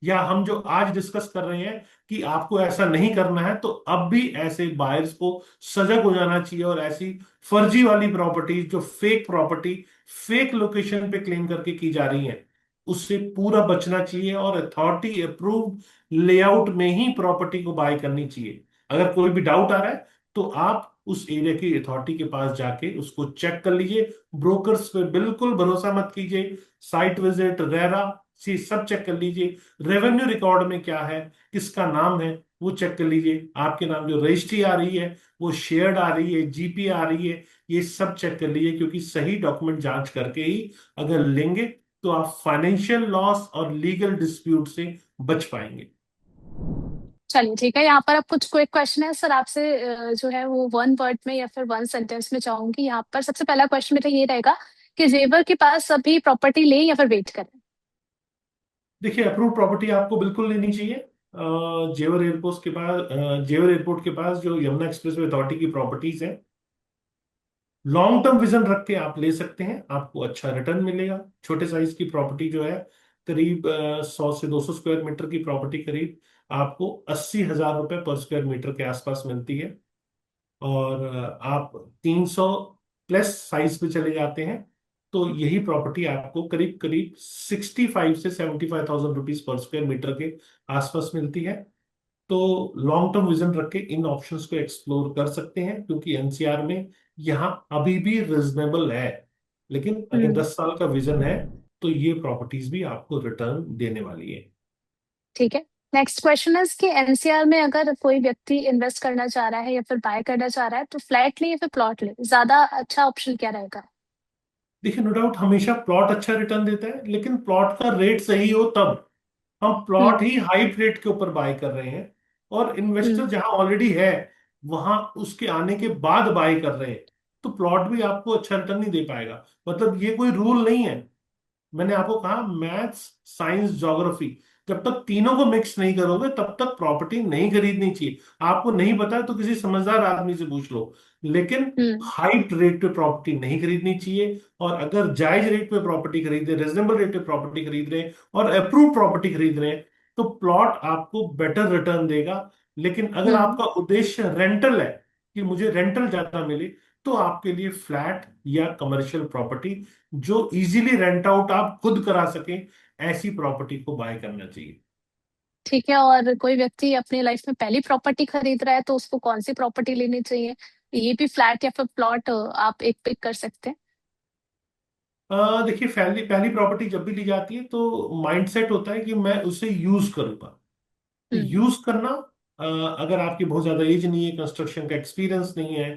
या हम जो आज डिस्कस कर रहे हैं कि आपको ऐसा नहीं करना है, तो अब भी ऐसे बायर्स को सजग हो जाना चाहिए, और ऐसी फर्जी वाली प्रॉपर्टी, जो फेक प्रॉपर्टी फेक लोकेशन पे क्लेम करके की जा रही है, उससे पूरा बचना चाहिए और अथॉरिटी अप्रूव्ड लेआउट में ही प्रॉपर्टी को बाय करनी चाहिए। अगर कोई भी डाउट आ रहा है तो आप उस एरिया की अथॉरिटी के पास जाके उसको चेक कर लीजिए। ब्रोकर्स पे बिल्कुल भरोसा मत कीजिए। साइट विजिट, रेरा से सब चेक कर लीजिए। रेवेन्यू रिकॉर्ड में क्या है, किसका नाम है, वो चेक कर लीजिए। आपके नाम जो रजिस्ट्री आ रही है वो शेयर्ड आ रही है, जीपी आ रही है, ये सब चेक कर लीजिए। क्योंकि सही डॉक्यूमेंट जांच करके ही अगर लेंगे तो आप फाइनेंशियल लॉस और लीगल डिस्प्यूट से बच पाएंगे। चलिए ठीक है, यहाँ पर अब कुछ क्विक क्वेश्चन है सर आपसे, जो है वो वन वर्ड में या फिर वन सेंटेंस में चाहूंगी। यहाँ पर सबसे पहला क्वेश्चन मेरा ये रहेगा कि जेवर के पास अभी प्रॉपर्टी लें या फिर वेट करें। देखिए, अप्रूव प्रॉपर्टी आपको बिल्कुल लेनी चाहिए। जेवर एयरपोर्ट के पास जो यमुना एक्सप्रेस अथॉरिटी की प्रॉपर्टीज है, लॉन्ग टर्म विजन रख के आप ले सकते हैं, आपको अच्छा रिटर्न मिलेगा। छोटे साइज की प्रॉपर्टी जो है, करीब 100 से 200 स्क्वायर मीटर की प्रॉपर्टी, करीब आपको 80,000 रुपए पर स्क्वायर मीटर के आसपास मिलती है। और आप 300 प्लस साइज पे चले जाते हैं तो यही प्रॉपर्टी आपको करीब करीब 65 से 75,000 रुपीज पर स्क्वायर मीटर के आसपास मिलती है। तो लॉन्ग टर्म विजन रख के इन ऑप्शंस को एक्सप्लोर कर सकते हैं, क्योंकि एनसीआर में यहाँ अभी भी रिजनेबल है। लेकिन अगर हम्म। 10 साल का विजन है तो ये प्रॉपर्टीज भी आपको रिटर्न देने वाली है। ठीक है। नेक्स्ट क्वेश्चन है कि एनसीआर में अगर कोई व्यक्ति इन्वेस्ट करना चाह रहा है या फिर बाय करना चाह रहा है तो फ्लैट ले या फिर प्लॉट ले, ज्यादा अच्छा ऑप्शन क्या रहेगा। देखिए, नो डाउट हमेशा प्लॉट अच्छा रिटर्न देता है, लेकिन प्लॉट का रेट सही हो तब। हम प्लॉट हम्म। ही हाई रेट के ऊपर बाय कर रहे हैं और हम्म। इन्वेस्टर जहां ऑलरेडी है वहां उसके आने के बाद बाय कर रहे हैं, तो प्लॉट भी आपको अच्छा रिटर्न नहीं दे पाएगा। मतलब ये कोई रूल नहीं है। मैंने आपको कहा, मैथ्स, साइंस, ज्योग्राफी, जब तक तीनों को मिक्स नहीं करोगे तब तक प्रॉपर्टी नहीं खरीदनी चाहिए। आपको नहीं पता है तो किसी समझदार आदमी से पूछ लो। लेकिन हम्म। हाइट रेट पे प्रॉपर्टी नहीं खरीदनी चाहिए। और अगर जायज रेट पे प्रॉपर्टी खरीद रहे, रिजनेबल रेट पे प्रॉपर्टी खरीद रहे हैं और अप्रूव प्रॉपर्टी खरीद रहे हैं, तो प्लॉट आपको बेटर रिटर्न देगा। लेकिन अगर हम्म। आपका उद्देश्य रेंटल है, कि मुझे रेंटल ज्यादा मिले, तो आपके लिए फ्लैट या कमर्शियल प्रॉपर्टी जो इजीली रेंट आउट आप खुद करा सके, ऐसी प्रॉपर्टी को बाय करना चाहिए। ठीक है। और कोई व्यक्ति अपनी लाइफ में पहली प्रॉपर्टी खरीद रहा है तो उसको कौन सी प्रॉपर्टी लेनी चाहिए, ये भी फ्लैट या फिर प्लॉट, आप एक पिक कर सकते हैं। देखिए, पहली पहली प्रॉपर्टी जब भी ली जाती है तो माइंडसेट होता है कि मैं उसे यूज करूंगा। तो हम्म। यूज करना, अगर आपकी बहुत ज्यादा एज नहीं है, कंस्ट्रक्शन का एक्सपीरियंस नहीं है,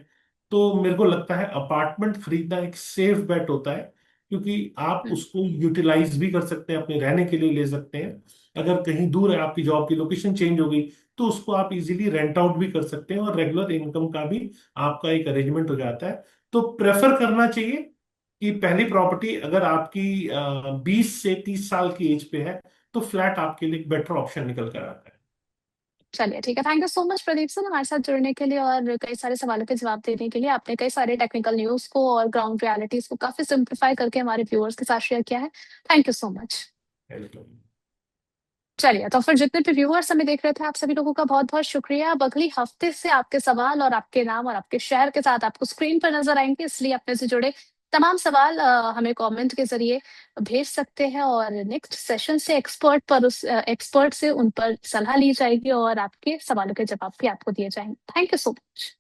तो मेरे को लगता है अपार्टमेंट खरीदना एक सेफ बेट होता है। क्योंकि आप हम्म। उसको यूटिलाइज भी कर सकते हैं, अपने रहने के लिए ले सकते हैं। अगर कहीं दूर है, आपकी जॉब की लोकेशन चेंज हो गई, तो उसको आप इजीली रेंट आउट भी कर सकते हैं और रेगुलर इनकम का भी आपका एक अरेंजमेंट हो जाता है। तो प्रेफर करना चाहिए कि पहली प्रॉपर्टी अगर आपकी 20 से 30 साल की एज पे है, तो फ्लैट आपके लिए एक बेटर ऑप्शन निकल कर आता है। चलिए ठीक है, thank you so much Pradeep sir हमारे साथ जुड़ने के लिए और कई सारे सवालों के जवाब देने के लिए। आपने कई सारे टेक्निकल न्यूज को और ग्राउंड रियलिटीज को काफी सिंप्लीफाई करके हमारे व्यूअर्स के साथ शेयर किया है। Thank you so much. Welcome. चलिए, तो फिर जितने भी व्यूअर्स हमें देख रहे थे आप सभी लोगों का बहुत बहुत शुक्रिया। अब अगली हफ्ते से आपके सवाल और आपके नाम और आपके शहर के साथ आपको स्क्रीन पर नजर आएंगे, इसलिए अपने से जुड़े तमाम सवाल हमें कमेंट के जरिए भेज सकते हैं और नेक्स्ट सेशन से एक्सपर्ट से उन पर सलाह ली जाएगी और आपके सवालों के जवाब भी आपको दिए जाएंगे। Thank you so much.